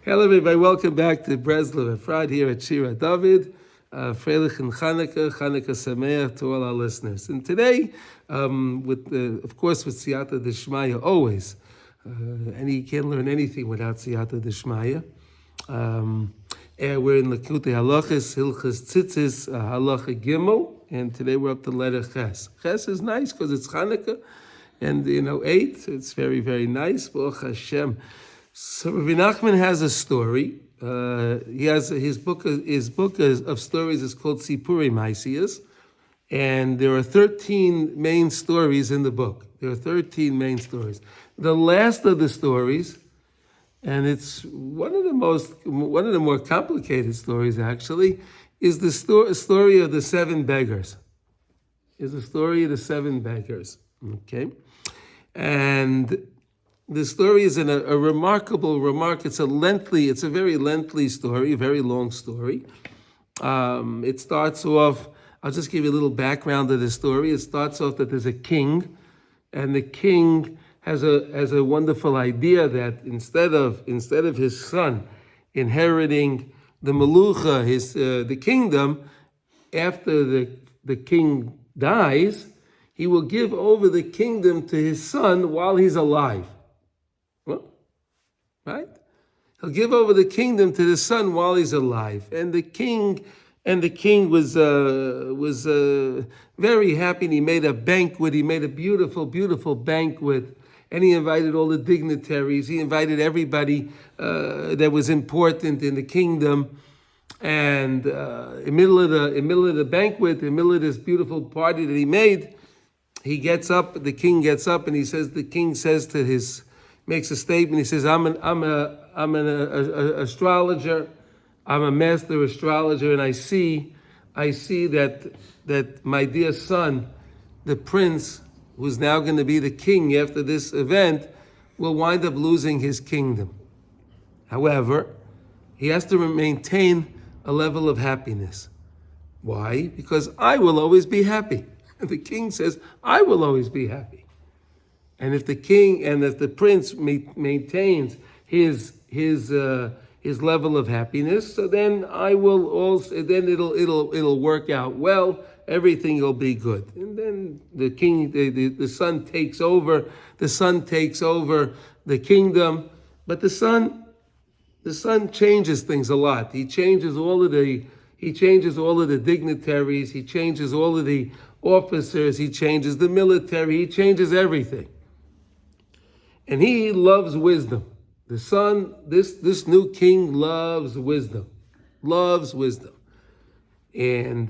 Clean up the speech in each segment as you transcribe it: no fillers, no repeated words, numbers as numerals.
Hello, everybody. Welcome back to Breslov, Efrat here at Shira David. Freilich and Chanukah Sameach to all our listeners. And today, of course, with Siyata D'Shmaya, always. And you can't learn anything without Siyata D'Shmaya. We're in Likutey Halachos, Hilchos Tzitzit, Halacha Gimel, and today we're up to letter Ches. Ches is nice because it's Chanukah, and 8. It's very, very nice. Baruch Hashem. So Rabbi Nachman has a story. He has his book of stories is called Sipurei Maasiyos, and there are 13 main stories in the book. There are 13 main stories. The last of the stories, and it's one of the more complicated stories actually, is the story of the 7 beggars. Is the story of the 7 beggars. Okay, and the story is in a remarkable. It's a very lengthy story, a very long story. It starts off, I'll just give you a little background of the story. It starts off that there's a king, and the king has a wonderful idea that instead of his son inheriting the melucha, the kingdom, after the king dies, he will give over the kingdom to his son while he's alive. Right? He'll give over the kingdom to the son while he's alive. And the king was very happy, and he made a banquet. He made a beautiful, beautiful banquet, and he invited all the dignitaries. He invited everybody that was important in the kingdom. And in the middle of the banquet, in the middle of this beautiful party that he made, the king gets up, and the king makes a statement. He says, I'm an astrologer. I'm a master astrologer, and I see that my dear son, the prince, who's now going to be the king after this event, will wind up losing his kingdom. However, he has to maintain a level of happiness. Why? Because I will always be happy. And the king says, I will always be happy. And if the prince maintains his level of happiness, so then it'll work out well. Everything will be good. And then the king, the son takes over. The son takes over the kingdom, but the son changes things a lot. He changes all of the dignitaries. He changes all of the officers. He changes the military. He changes everything. And he loves wisdom. The son, this new king loves wisdom. And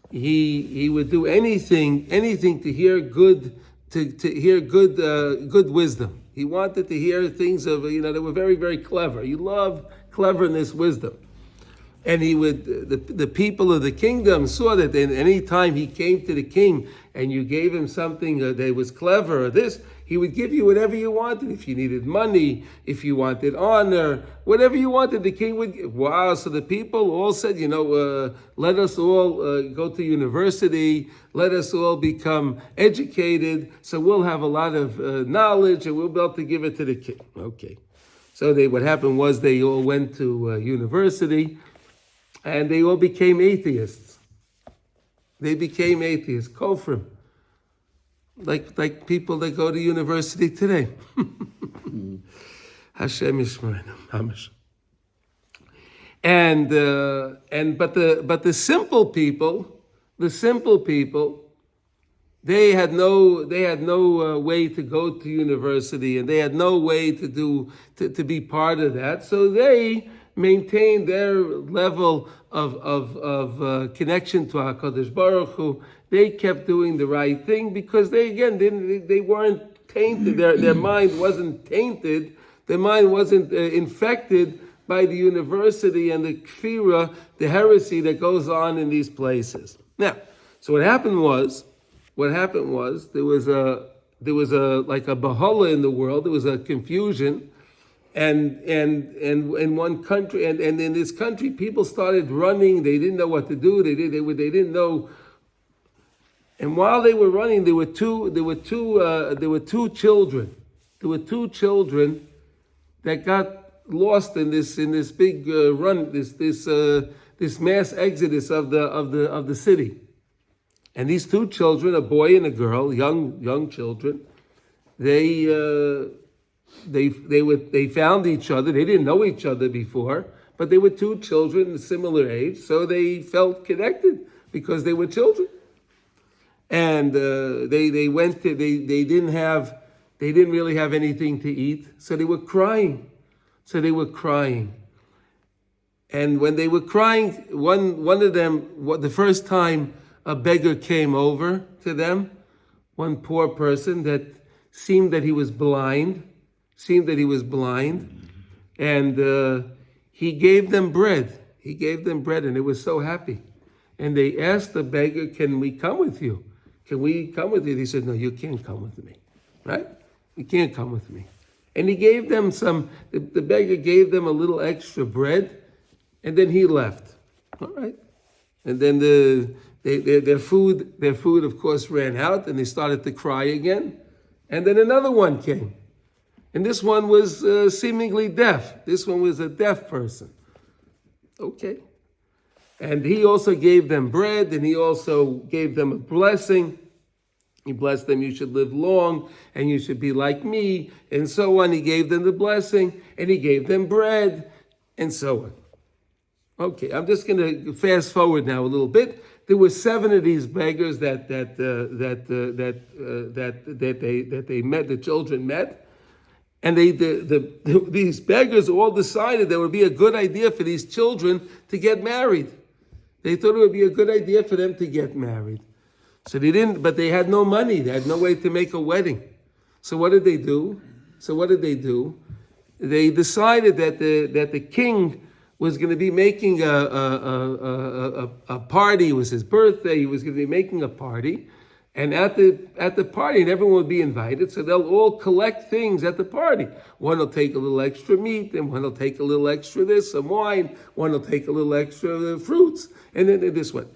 he would do anything to hear good wisdom. He wanted to hear things that were very, very clever. He loved cleverness, wisdom. And the people of the kingdom saw that any time he came to the king and you gave him something that was clever or this, he would give you whatever you wanted. If you needed money, if you wanted honor, whatever you wanted, the king would give. Wow, so the people all said, let us all go to university, let us all become educated, so we'll have a lot of knowledge and we'll be able to give it to the king. Okay. So what happened was they all went to university, and they all became atheists. Kofrim. Like people that go to university today. Hashem Yishmerenu. Hamish. But the simple people, they had no way to go to university, and they had no way to be part of that. So they maintained their level of connection to HaKadosh Baruch Hu. They kept doing the right thing because they weren't tainted. Their mind wasn't tainted. Their mind wasn't infected by the university and the kfira, the heresy that goes on in these places. Now, so what happened was there was a like a bahala in the world. There was a confusion. And in one country, and in this country, people started running. They didn't know what to do. They didn't know. And while they were running, there were two children. There were two children that got lost in this big run, this mass exodus of the city. And these two children, a boy and a girl, young children, they found each other. They didn't know each other before, but they were two children a similar age, so they felt connected because they were children. And they didn't really have anything to eat, so they were crying. And when they were crying, one of them, the first time a beggar came over to them, one poor person that seemed that he was blind, and he gave them bread. And they were so happy. And they asked the beggar, "Can we come with you? He said, "No, you can't come with me, right? You can't come with me." And he gave them the beggar gave them a little extra bread, and then he left. All right. And then their food, of course, ran out, and they started to cry again. And then another one came. And this one was seemingly deaf. This one was a deaf person. Okay. And he also gave them bread, and he also gave them a blessing. He blessed them, "You should live long, and you should be like me," and so on. He gave them the blessing, and he gave them bread, and so on. Okay, I'm just going to fast forward now a little bit. There were 7 of these beggars that they met. The children met, and these beggars all decided that it would be a good idea for these children to get married. They thought it would be a good idea for them to get married. So they didn't, but they had no money. They had no way to make a wedding. So what did they do? They decided that the king was going to be making a party. It was his birthday. He was going to be making a party. And at the party, and everyone would be invited, so they'll all collect things at the party. One will take a little extra meat, and one will take a little extra this, some wine. One will take a little extra fruits, and then this one.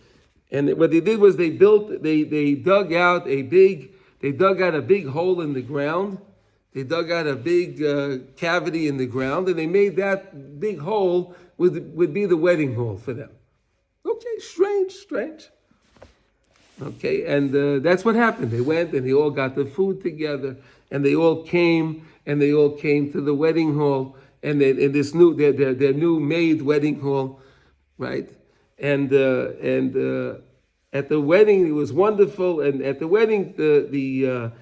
And what they did was they dug out a big hole in the ground. They dug out a big cavity in the ground, and they made that big hole would be the wedding hall for them. Okay, strange. Okay, and that's what happened. They went and they all got the food together, and they all came to the wedding hall, and in this their new made wedding hall, right? And at the wedding it was wonderful, and at the wedding the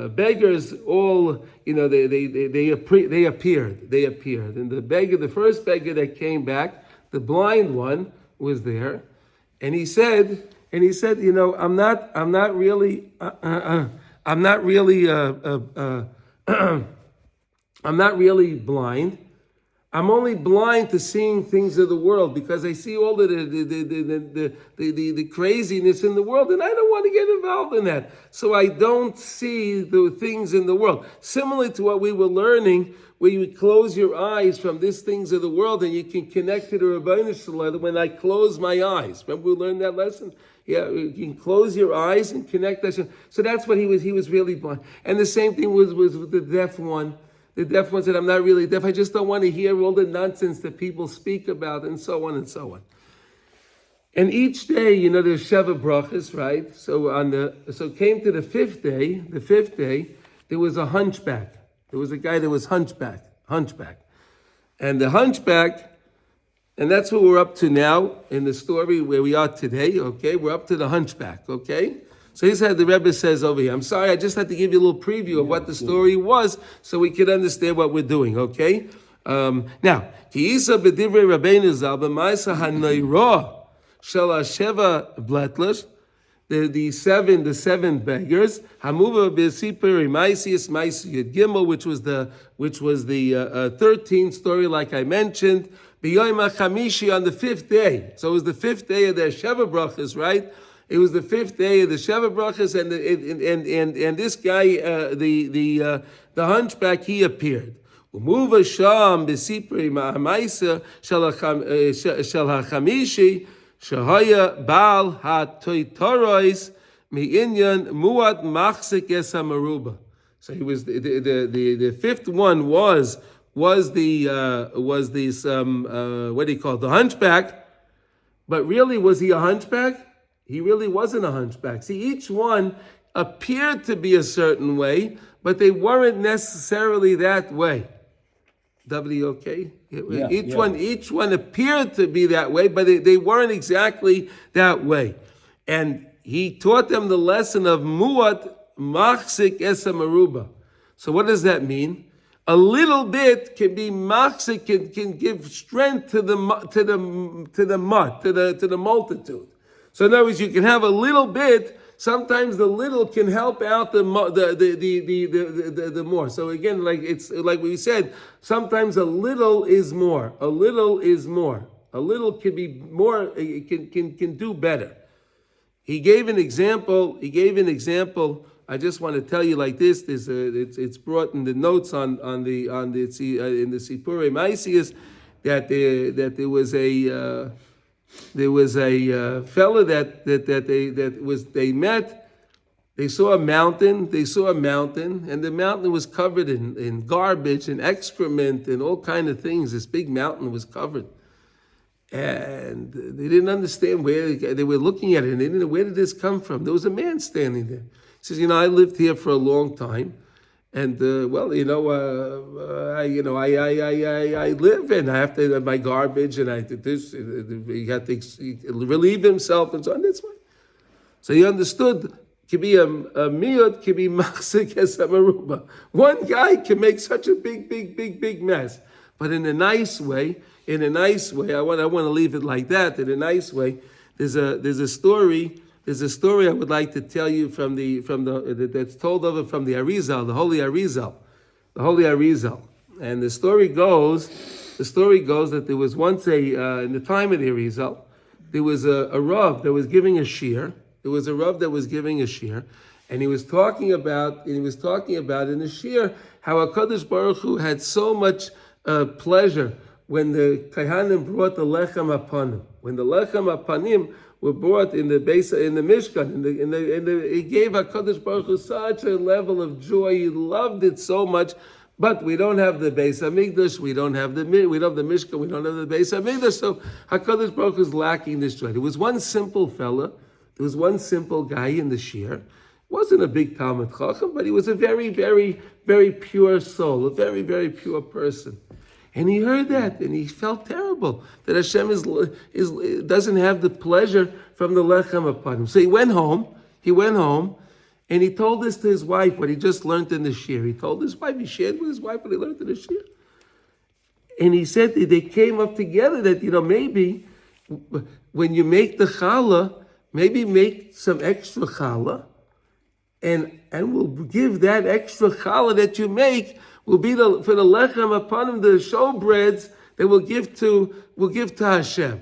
beggars all they appeared, and the first beggar that came back, the blind one, was there, and he said, I'm not really blind. I'm only blind to seeing things of the world, because I see all the craziness in the world, and I don't want to get involved in that. So I don't see the things in the world. Similar to what we were learning, where you close your eyes from these things of the world, and you can connect to the Rabbeinu Shalom when I close my eyes. Remember we learned that lesson? Yeah, you can close your eyes and connect that. So that's what he was. He was really blind. And the same thing was with the deaf one. The deaf one said, "I'm not really deaf. I just don't want to hear all the nonsense that people speak about," and so on and so on. And each day, there's Sheva brachas, right? So came to the fifth day. The fifth day, there was a hunchback. There was a guy that was hunchback, and the hunchback. And that's what we're up to now in the story where we are today, okay? We're up to the hunchback, okay? So here's how the Rebbe says over here. I'm sorry, I just had to give you a little preview of what the story was so we could understand what we're doing, okay? Now, Ki'isa b'divrei Rabbeinu Zal b'ma'isa ha'noira shel ha'sheva bletlash, the seven beggars, Hamuva b'sipur ma'isius ma'isiyud gimel, which was the 13th story, like I mentioned. B'yoyim ha'chamishi, on the 5th day. So it was the 5th day of their Sheva brachas, right? It was the 5th day of the Sheva brachas, and this guy, the hunchback, he appered. Umuva sham b'sipri ma'amaisa shel ha'chamishi shahaya bal ha'toitorois mi'inyan muat machzik es ha'maruba. So he was the 5th one was was the what do you call it, the hunchback, but really was he a hunchback? He really wasn't a hunchback. See, each one appeared to be a certain way, but they weren't necessarily that way. Okay? Each one appeared to be that way, but they weren't exactly that way. And he taught them the lesson of muat machzik esa maruba. So what does that mean? A little bit can be machzik, can give strength to the multitude. So in other words, you can have a little bit. Sometimes the little can help out the more. So again, it's like we said, sometimes a little is more. A little is more. A little can be more. It can do better. He gave an example. I just want to tell you like this. It's brought in the notes in the Sipurei Maisius that there was a fella that they met. They saw a mountain, and the mountain was covered in garbage and excrement and all kind of things. This big mountain was covered. And they didn't understand where they were looking at it, and they didn't know, where did this come from? There was a man standing there. He says, I lived here for a long time. And I live and I have to my garbage and I did this. He had to relieve himself and so on. That's why. So he understood. Can be a miyot, can be machzik esamaruba. One guy can make such a big mess, but in a nice way. I want to leave it like that. In a nice way. There's a story. There's a story I would like to tell you from that's told over from the Arizal, the Holy Arizal. And the story goes that there was once in the time of the Arizal, there was a Rav that was giving a shir. There was a Rav that was giving a shir, and he was talking about in the shir how HaKadosh Baruch Hu had so much pleasure when the Kohanim brought the lechem apanim. When the lechem apanim were brought in the Mishkan, he gave HaKadosh Baruch Hu such a level of joy. He loved it so much. But we don't have the Beis Hamikdash, we don't have the Mishkan, we don't have the Beis Hamikdash. So HaKadosh Baruch Hu is lacking this joy. There was one simple fella, there was one simple guy in the shir. Wasn't a big Talmud Chacham, but he was a very, very, very pure soul, a very, very pure person. And he heard that, and he felt terrible that Hashem doesn't have the pleasure from the lechem upon him. So he went home, and he told this to his wife, what he just learned in the shir. He told his wife, he shared with his wife what he learned in the shir. And he said that they came up together that, maybe when you make the challah, maybe make some extra challah, and we'll give that extra challah that you make will be for the lechem upon him, the showbreads that we'll give to Hashem.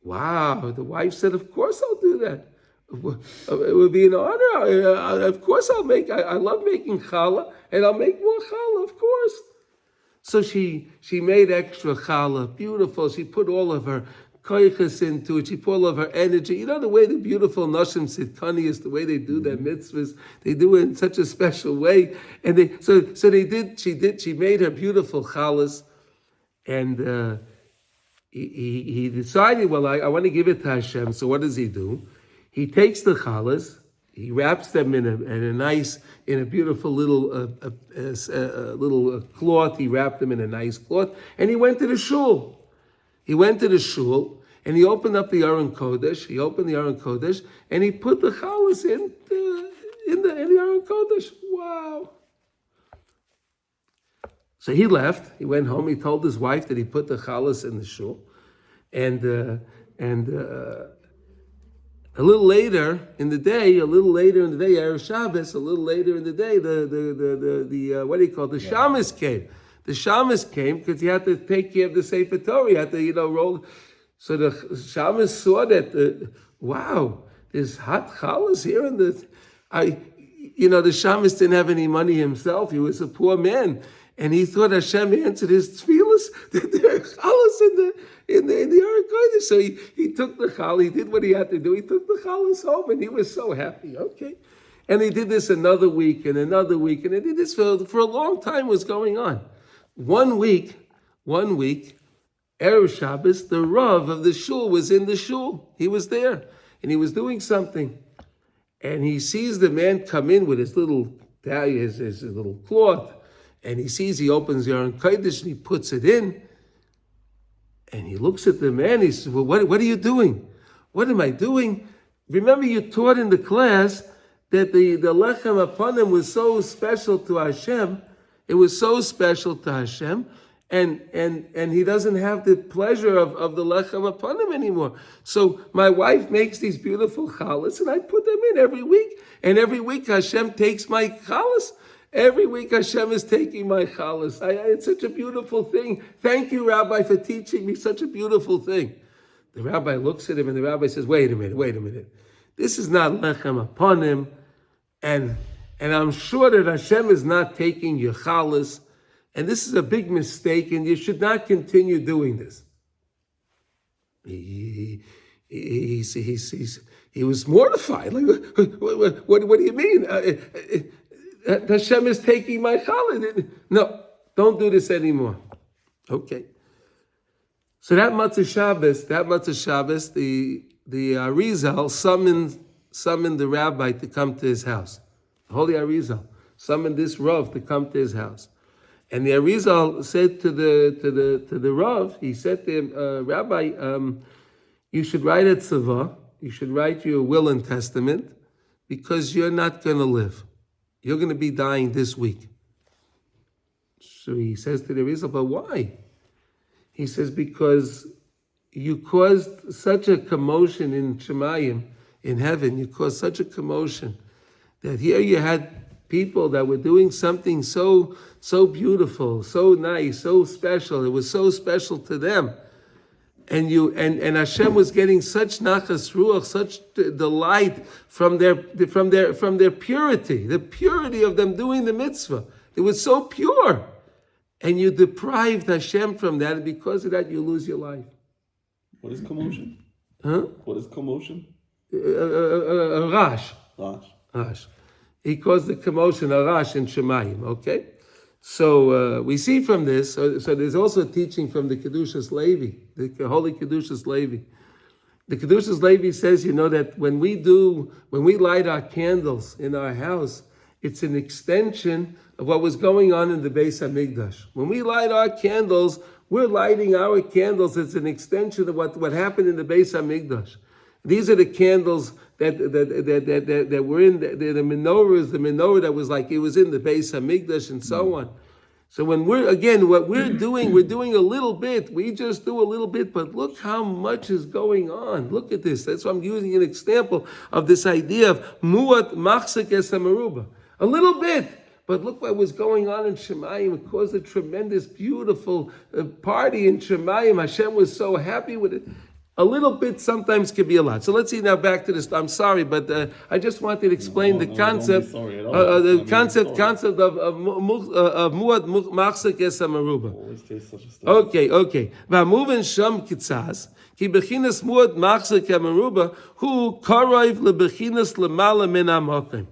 Wow! The wife said, "Of course I'll do that. It would be an honor. Of course I'll make. I love making challah, and I'll make more challah, of course." So she made extra challah, beautiful. She put all of her koiches into it. She put all of her energy. The way the beautiful Nashim Sitkanias, the way they do their mitzvahs, they do it in such a special way. And she made her beautiful challahs. And he decided, well, I want to give it to Hashem. So what does he do? He takes the challahs, he wraps them in a beautiful little cloth. He wrapped them in a nice cloth. And he went to the shul. He went to the shul and he opened up the Aron Kodesh. And he put the challahs in the Aron Kodesh. Wow! So he left. He went home. He told his wife that he put the challahs in the shul, and a little later in the day, Erev Shabbos, the shamas came. The shamas came because he had to take care of the Sefer Torah. He had to, roll. So the shamas saw that, wow, there's hot challahs here. And the shamas didn't have any money himself. He was a poor man. And he thought Hashem answered his tefillas. There are challahs in the Aron Kodesh. So he took the challah. He did what he had to do. He took the challahs home, and he was so happy. Okay. And he did this another week, and he did this for a long time. Was going on. One week, Erev Shabbos, the Rav of the shul was in the shul. He was there, and he was doing something. And he sees the man come in with his little cloth, and he opens the Aron Kodesh, and he puts it in, and he looks at the man, he says, well, what are you doing? What am I doing? Remember you taught in the class that the lechem upon him was so special to Hashem. It was so special to Hashem, and he doesn't have the pleasure of the lechem upon him anymore. So my wife makes these beautiful challahs, and I put them in every week. And every week Hashem takes my challahs. Every week Hashem is taking my challahs. It's such a beautiful thing. Thank you, Rabbi, for teaching me such a beautiful thing. The rabbi looks at him, and the rabbi says, wait a minute. This is not lechem upon him, and I'm sure that Hashem is not taking your challahs, and this is a big mistake, and you should not continue doing this. He was mortified. Like, what do you mean? Hashem is taking my challah. No, don't do this anymore. Okay. So that Matzah Shabbos, the Arizal summoned the rabbi to come to his house. The Holy Arizal summoned this Rav to come to his house. And the Arizal said to the Rav, he said to him, Rabbi, you should write a tzavah, you should write your will and testament, because you're not going to live. You're going to be dying this week. So he says to the Arizal, but why? He says, because you caused such a commotion in Shemayim, in heaven, you caused such a commotion that here you had people that were doing something so beautiful, so nice, so special. It was so special to them. And Hashem was getting such nachas ruach, such delight from their purity, the purity of them doing the mitzvah. It was so pure. And you deprived Hashem from that, and because of that, you lose your life. What is commotion? Huh? What is commotion? Rash. He caused the commotion, a rash in Shemayim, okay? So we see from this, so there's also a teaching from the Kedushas Levi, the Holy Kedushas Levi. The Kedushas Levi says, that when we light our candles in our house, it's an extension of what was going on in the Beis HaMikdash. When we light our candles, we're lighting our candles. It's an extension of what happened in the Beis HaMikdash. These are the candles that were in the menorahs, the menorah that was like it was in the Beis HaMikdash and so on. So when we're doing a little bit. We just do a little bit, but look how much is going on. Look at this. That's why I'm using an example of this idea of muat machzik es hamaruba. A little bit. But look what was going on in Shemayim. It caused a tremendous, beautiful party in Shemayim. Hashem was so happy with it. A little bit sometimes can be a lot. So let's see now back to this. I'm sorry, but I just wanted to explain the concept. The concept of muad machzik es hamaruba. Okay. V'amuven sham kitzas ki bechinas muad machzik hamaruba hu karayv lebechinas lemala min hamakim.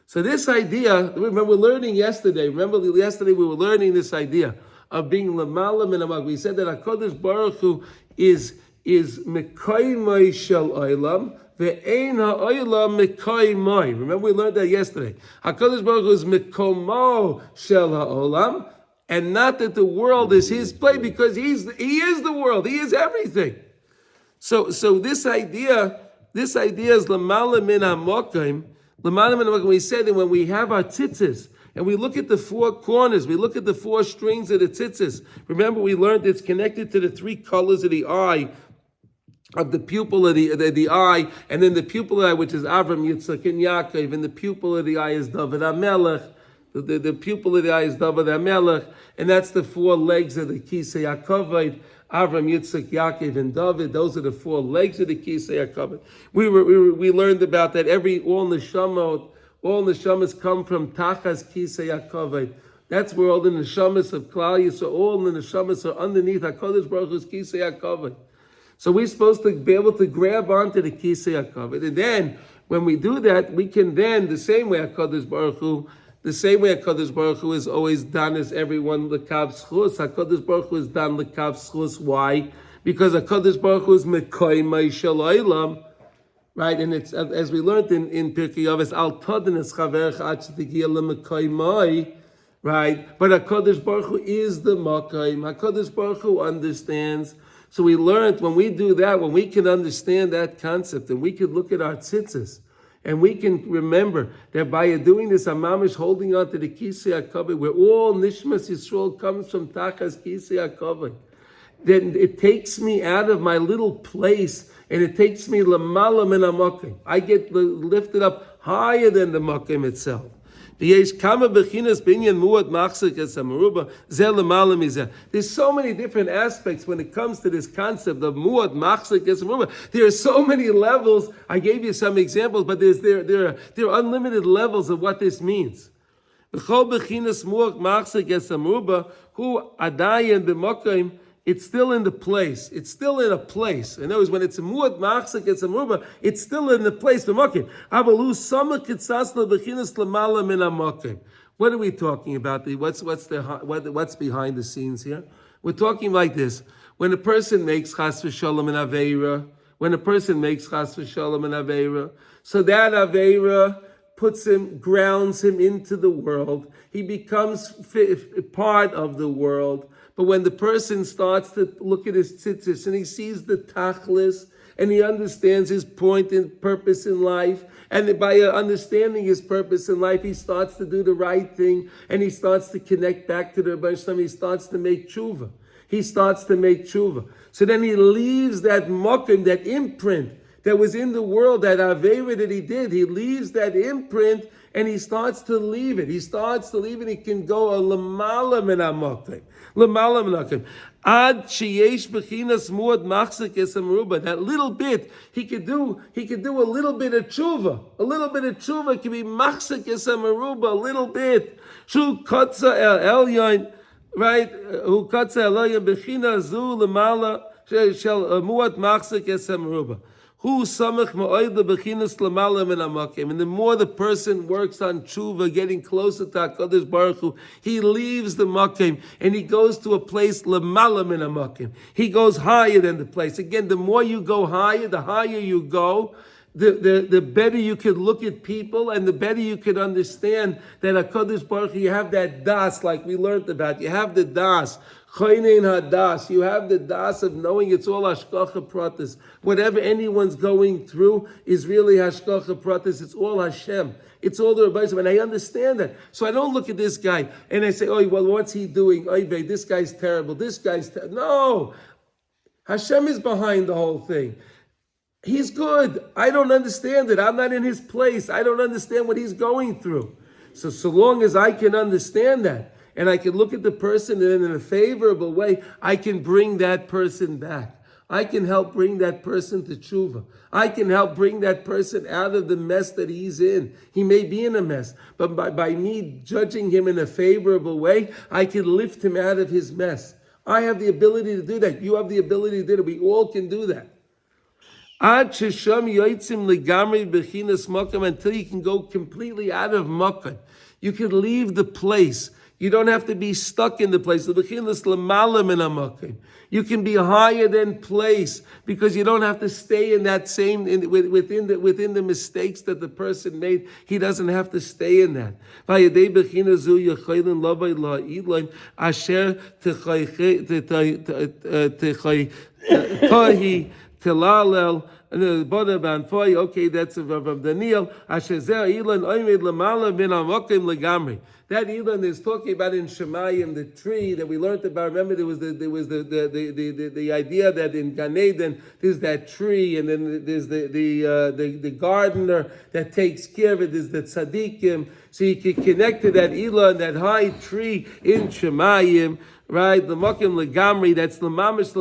So this idea, remember we're learning yesterday. Yesterday we were learning this idea of being lemala min hamakim. We said that HaKadosh Baruch Hu is Mekoymai shel olam, ve'ein ha'olam mekoymai. Remember we learned that yesterday. HaKadosh Baruch Hu is Mekomo shel ha'olam, and not that the world is his play, because he is the world. He is everything. So this idea is lamala min ha'mokim. Lamala min ha'mokim. We said that when we have our tzitzis, and we look at the four corners, we look at the four strings of the tzitzis. Remember, we learned it's connected to the three colors of the eye, of the pupil of the eye, and then the pupil of the eye, which is Avram, Yitzchak, and Yaakov, and the pupil of the eye is David HaMelech. The pupil of the eye is David HaMelech, and that's the four legs of the Kisei HaKavod. Avram, Yitzchak, Yaakov, and David. Those are the four legs of the Kisei HaKavod. We learned about that. All neshamas come from Tachas Kisei HaKavod. That's where all the neshamas of Klal Yisrael, all the neshamas are underneath HaKadosh Baruch Hu's Kisei HaKavod. So we're supposed to be able to grab onto the Kisei HaKavod. And then, when we do that, we can then, the same way HaKadosh Baruch Hu The same way HaKadosh Baruch Hu is always done as everyone l'kav schus. HaKadosh Baruch Hu is done l'kav schus. Why? Because HaKadosh Baruch Hu is mekoymai shel olam. Right, and it's as we learned in Pirkei Avos, al tadin es chavercha ad shetigia lemekoymai. Right, but HaKadosh Baruch Hu is the makoym. HaKadosh Baruch Hu understands. So we learned when we do that, when we can understand that concept, and we could look at our tzitzis. And we can remember that by doing this, Amamish holding on to the Kisei HaKavod, where all Nishmas Yisrael comes from Tachas Kisei HaKavod, then it takes me out of my little place, and it takes me Lamala Min HaMakom. I get lifted up higher than the Makom itself. There's so many different aspects when it comes to this concept of muad machzik es meruba. There are so many levels. I gave you some examples, but there are unlimited levels of what this means. It's still in the place. It's still in a place. In other words, when it's a muad machzik, it's a muba, it's still in the place. What are we talking about? What's behind the scenes here? We're talking like this. When a person makes chas v'shalom and aveira, so that aveira grounds him into the world. He becomes part of the world. But when the person starts to look at his tzitzis and he sees the tachlis and he understands his point and purpose in life, and by understanding his purpose in life, he starts to do the right thing and he starts to connect back to the Rebbe Shalom. He starts to make tshuva. So then he leaves that mokim, that imprint that was in the world, that avera that he did. He leaves that imprint and he starts to leave it. He can go a lamala min hamokim. Ad sheyesh bechinas muad machzik es meruba. That little bit he could do a little bit of tshuva. A little bit of tshuva can be machzik es meruba. A little bit. Shu kotza el elyon, right? Hu kotza el elyon bechina zu lamala shel muad machzik es meruba. And the more the person works on tshuva, getting closer to HaKadosh Baruch Hu, he leaves the makom and he goes to a place lamala min hamakom. He goes higher than the place. Again, the more you go higher, the higher you go, the better you could look at people and the better you could understand that HaKadosh Baruch Hu, you have that das like we learned about. You have the das. Choynein hadas. You have the das of knowing it's all hashgacha pratis. Whatever anyone's going through is really hashgacha pratis. It's all Hashem. It's all the Rebbe. And I understand that. So I don't look at this guy and I say, oh, well, what's he doing? Oh, this guy's terrible. No. Hashem is behind the whole thing. He's good. I don't understand it. I'm not in his place. I don't understand what he's going through. So long as I can understand that, and I can look at the person and in a favorable way, I can bring that person back. I can help bring that person to tshuva. I can help bring that person out of the mess that he's in. He may be in a mess, but by me judging him in a favorable way, I can lift him out of his mess. I have the ability to do that. You have the ability to do that. We all can do that. Until you can go completely out of makkah. You can leave the place. You don't have to be stuck in the place. You can be higher than place because you don't have to stay in that same within the mistakes that the person made. He doesn't have to stay in that. Tilalel, okay, that's from Daniel. That Elon is talking about in Shemayim, the tree that we learned about. Remember, there was the idea that in Gan Eden there's that tree, and then there's the gardener that takes care of it. There's the tzaddikim, so you can connect to that Elon, that high tree in Shemayim. Right, the makom legamri. That's the mamish.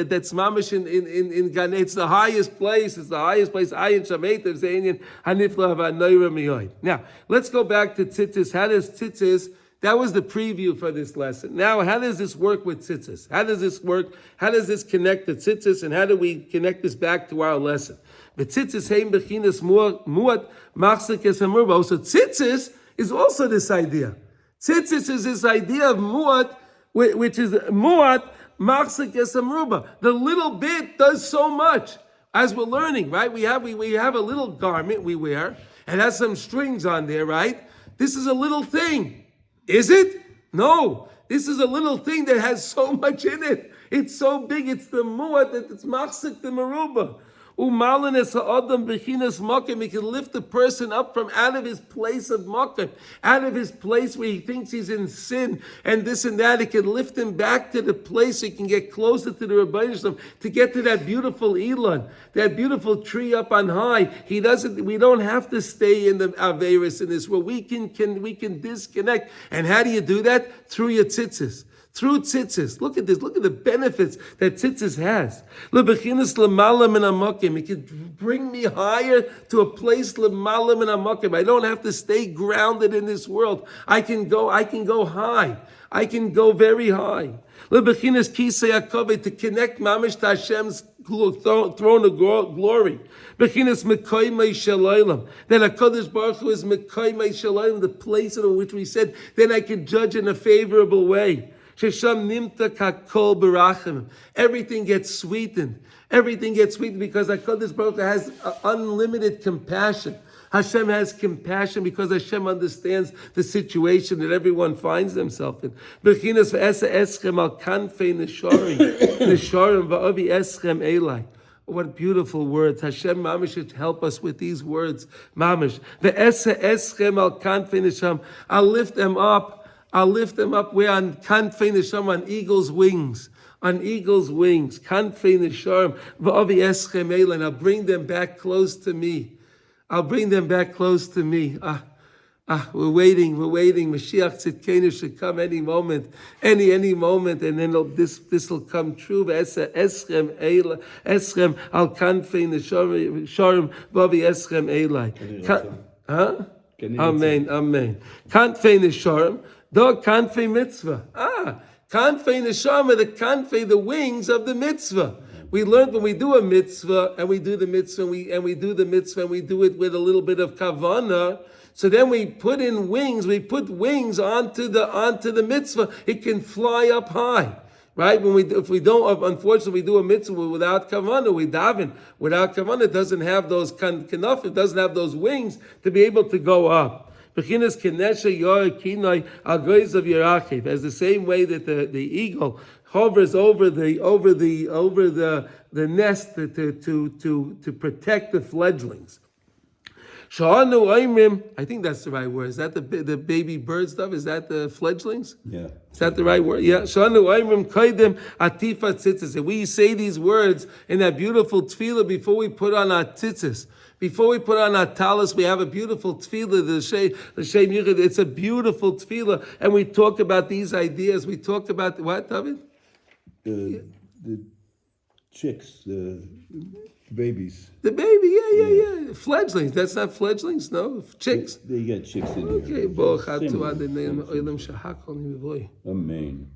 That's mamish in Gan. It's the highest place. It's the highest place. Ayin shameitav zeinin hanifla havanoira miyoid. Now let's go back to tzitzis. How does tzitzis? That was the preview for this lesson. Now, how does this work with tzitzis? How does this work? How does this connect to tzitzis? And how do we connect this back to our lesson? But tzitzis heim bechinas muat machzik es hamurba. So tzitzis is also this idea. Tzitzis is this idea of muat, which is muat machzik esamruba. The little bit does so much. As we're learning, right? We have a little garment we wear. It has some strings on there, right? This is a little thing. Is it? No. This is a little thing that has so much in it. It's so big. It's the muat that it's machzik the maruba. Umalines ha'adam b'chinas makim. He can lift the person up from out of his place of makim, out of his place where he thinks he's in sin and this and that. It can lift him back to the place so he can get closer to the Rebbeinu Shalom, to get to that beautiful Elon, that beautiful tree up on high. We don't have to stay in the Averis in this world. We can disconnect. And how do you do that? Through your tzitzis. Through tzitzis. Look at this. Look at the benefits that tzitzis has. It can bring me higher to a place. I don't have to stay grounded in this world. I can go high. I can go very high. To connect mamish to Hashem's throne of glory. That HaKadosh Baruch Hu is Mekoymei Shalayim, the place in which we said, then I can judge in a favorable way. Everything gets sweetened. Everything gets sweetened because HaKadosh Baruch Hu has unlimited compassion. Hashem has compassion because Hashem understands the situation that everyone finds themselves in. What beautiful words. Hashem Mamish should help us with these words. Mamish. I'll lift them up. I'll lift them up where on Kanfei Neshama, on eagle's wings. On eagle's wings. Kanfei Neshama, v'avi eschem eilan. I'll bring them back close to me. I'll bring them back close to me. We're waiting. Mashiach Tzidkenu should come any moment, any moment, and then this will come true. Eschem al Kanfei Neshama, v'avi eschem eilan. Amen. Kanfei Neshama. The kanfei mitzvah. Kanfei neshama, the kanfei, the wings of the mitzvah. We learned when we do a mitzvah and we do the mitzvah and we do the mitzvah and we do it with a little bit of kavanah. So then we put in wings. We put wings onto the mitzvah. It can fly up high. Right? If we don't, unfortunately, we do a mitzvah without kavanah, we daven without kavanah. It doesn't have those kanaf. It doesn't have those wings to be able to go up. As the same way that the eagle hovers over the nest to protect the fledglings. I think that's the right word. Is that the baby bird stuff? Is that the fledglings? Yeah. Is that the right word? Yeah. We say these words in that beautiful tefillah before we put on our tzitzis. Before we put on our talis, we have a beautiful tefillah, the Shem Yichud. It's a beautiful tefillah, and we talk about these ideas. We talk about what, David? The chicks, the babies. The baby, yeah. Fledglings. That's not fledglings, no. Chicks. They get chicks in okay. Amen.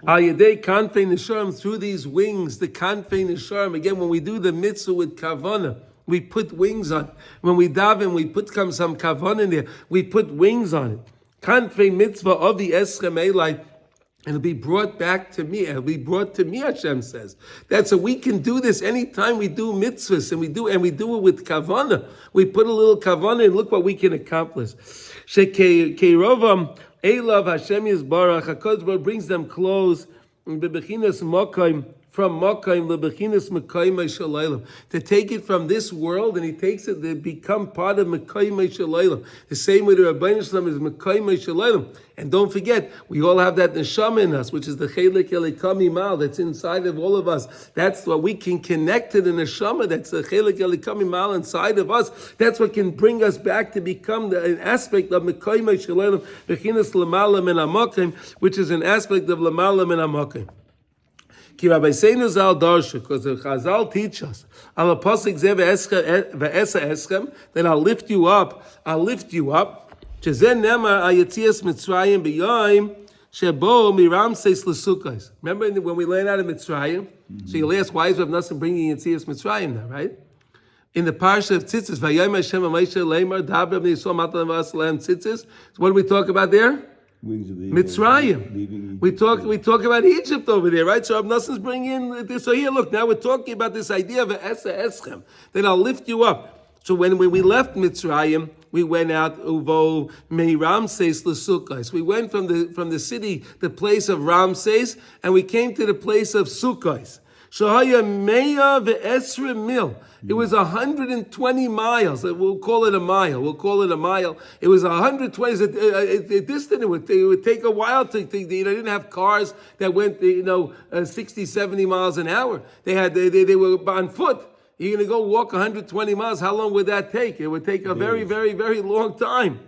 Through these wings, the kanfei nesharim. Again, when we do the mitzvah with kavanah, we put wings on. When we daven, we put some kavanah in there. We put wings on it. Kanfei mitzvah of the eschem elai. And it'll be brought back to me. It'll be brought to me, Hashem says. That's so we can do this anytime we do mitzvahs, and we do it with kavanah. We put a little kavanah and look what we can accomplish. Shekeirovam Elav Hashem Yisbarach, HaKadosh Baruch brings them close. Bebechinas Mokayim, from Mokayim lebechinas Mekayim Shalaylam, to take it from this world, and he takes it to become part of Mekayim Shalaylam. The same way the Rebbeinu Shalom is Mekayim Shalaylam. And don't forget, we all have that neshama in us, which is the chelik elikami mal that's inside of all of us. That's what we can connect to the neshama. That's the chelik elikami mal inside of us. That's what can bring us back to become an aspect of Mekayim Shalaylam, bechinas lamala min hamakim, which is an aspect of lamala min hamakim. Ki Rabbi Seinu Zal Darsha, because the Chazal teach us, al pasuk zeh ve'esa eschem, that I'll lift you up. Remember when we land out of Mitzrayim? So you'll ask, why is Rav Nassim bringing Yetzias Mitzrayim now, right? in the parsha of Tzitzis, Vayom Hashem Moshe Leimar Daber Bnei Yisrael Matal V'Asalaim Tzitzis. So what do we talk about there? Wings of the Mitzrayim. We talk about Egypt over there, right? So Rav Noson's bringing in this. So here, look, now we're talking about this idea of Esa Eschem, that I'll lift you up. So when we left Mitzrayim, we went out Uvo Mei Ramses L'Sukkos. We went from the city, the place of Ramses, and we came to the place of Sukkos. Shahaya Meya Ve'esra Mil. It was 120 miles. We'll call it a mile. It was 120. It's distant. It would take a while to they didn't have cars that went 60, 70 miles an hour. They were on foot. You're going to go walk 120 miles. How long would that take? It would take a very, very, very long time.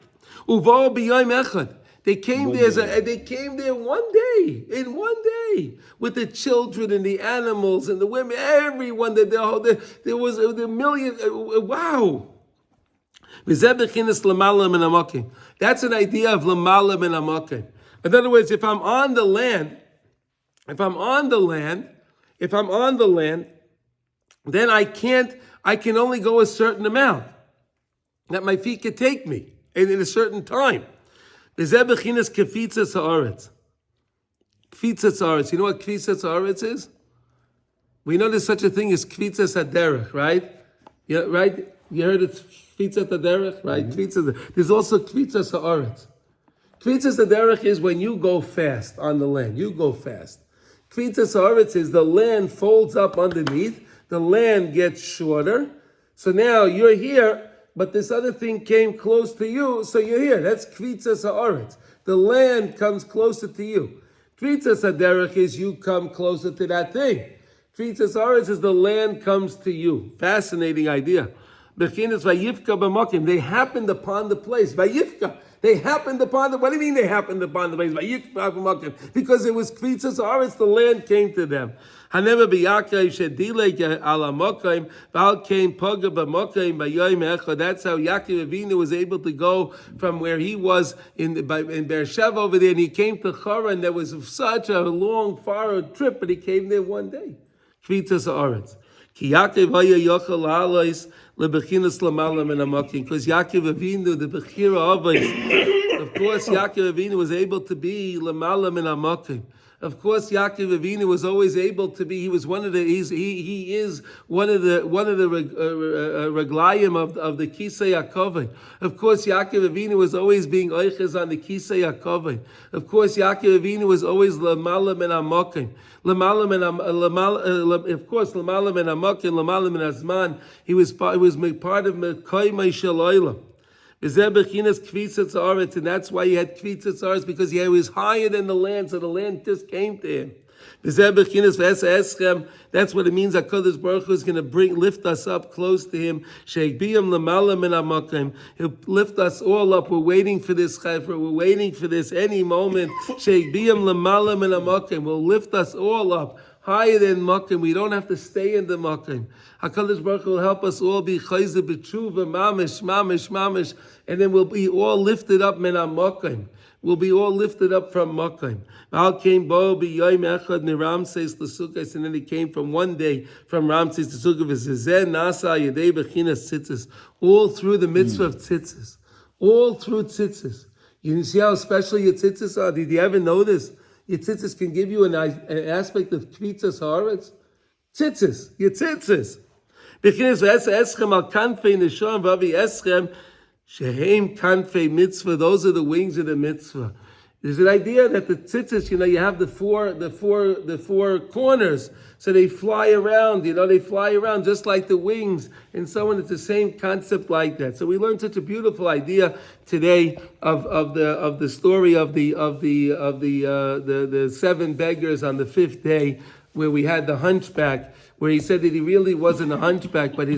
Uvo b'yom echad. They came there one day, with the children and the animals and the women, everyone. There was a million. Wow. That's an idea of lamala min hamakim. In other words, if I'm on the land, then I can only go a certain amount that my feet could take me in a certain time. Kfitzas haaretz. You know what kfitzas haaretz is? We know there's such a thing as kfitzas haderech, right? Yeah, right. You heard of kfitzas haderech, right? Mm-hmm. There's also kfitzas haaretz. Kfitzas haderech is when you go fast on the land. You go fast. Kfitzas haaretz is the land folds up underneath. The land gets shorter. So now you're here. But this other thing came close to you, so you're here. That's kvitzas haaretz. The land comes closer to you. Kvitzas haderech is you come closer to that thing. Kvitzas haaretz is the land comes to you. Fascinating idea. Bechinas vayifka b'makim. They happened upon the place. Vayifka. They happened upon the. What do you mean they happened upon the place? Vayifka b'makim. Because it was kvitzas haaretz. The land came to them. Haneva b'Yaakov shedilek ala mokaim v'al came paga b'mokaim b'yoyim echad. That's how Yaakov Avinu was able to go from where he was in Beersheva over there, and he came to Haran. There was such a long, far trip, but he came there one day. Kvitzas haaretz. Ki Yaakov haya yochel ha'alois lebechinas lamala min hamakim. Because Yaakov Avinu, the bechira avos, of course, Yaakov Avinu was able to be lamala min hamakim. Of course, Yaakov Avinu was always able to be. He was one of the. He is one of the reglayim of the Kisei HaKavod. Of course, Yaakov Avinu was always being oiches on the Kisei HaKavod. Of course, Yaakov Avinu was always lamala min hamakim. Of course, lamala min hamakim, lamala min hazman. He was part of Mekoymai Shel Olam. And that's why he had kvitzas haaretz, because he was higher than the land, so the land just came to him. That's what it means. HaKadosh Baruch Hu is going to lift us up close to him. He'll lift us all up. We're waiting for this chayfra. We're waiting for this any moment. Will lift us all up higher than Makim. We don't have to stay in the Makim. HaKadosh Baruch Hu will help us all be chayzer b'tshuva, mamish, and then we'll be all lifted up min hamakim. We'll be all lifted up from Makim. Al came bo b'yoyim echad mi Ramses l'Sukkos, and then he came from one day from Ramses to Sukkos. V'zeh nasa yedei b'chinas tzitzis, all through the mitzvah of tzitzis, all through tzitzis. You see how special your tzitzis are? Did you ever know this? Your tzitzis can give you an aspect of kvitzas haaretz. Tzitzis, your tzitzis. B'chinas v'esa eschem al kanfei nesham v'avi eschem shehem kanfei mitzvah. Those are the wings of the mitzvah. There's an idea that the tzitzis, you have the four corners, so they fly around. They fly around just like the wings, and so on. It's the same concept like that. So we learned such a beautiful idea today of the story of the 7 beggars on the 5th day, where we had the hunchback, where he said that he really wasn't a hunchback, but he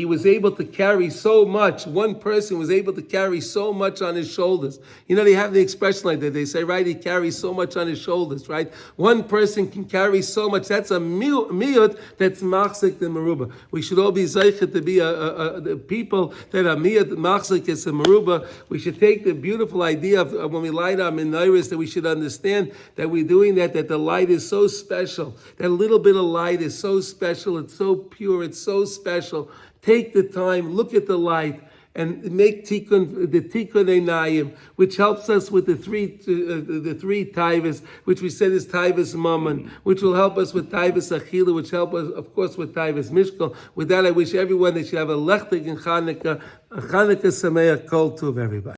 was able to carry so much. One person was able to carry so much on his shoulders. They have the expression like that. They say, right, he carries so much on his shoulders, right? One person can carry so much. That's a miyut that's machzik the meruba. We should all be zeichet to be the people that are miyut machzik is a meruba. We should take the beautiful idea of when we light our menorahs, that we should understand that we're doing that the light is so special. That little bit of light is so special. It's so pure. It's so special. Take the time, look at the light, and make the tikkun einayim, which helps us with the three taivas, which we said is taivas mammon, which will help us with taivas achila, which help us, of course, with taivas mishkal. With that, I wish everyone they should have a lechtig and Chanukah sameach kol tov, everybody.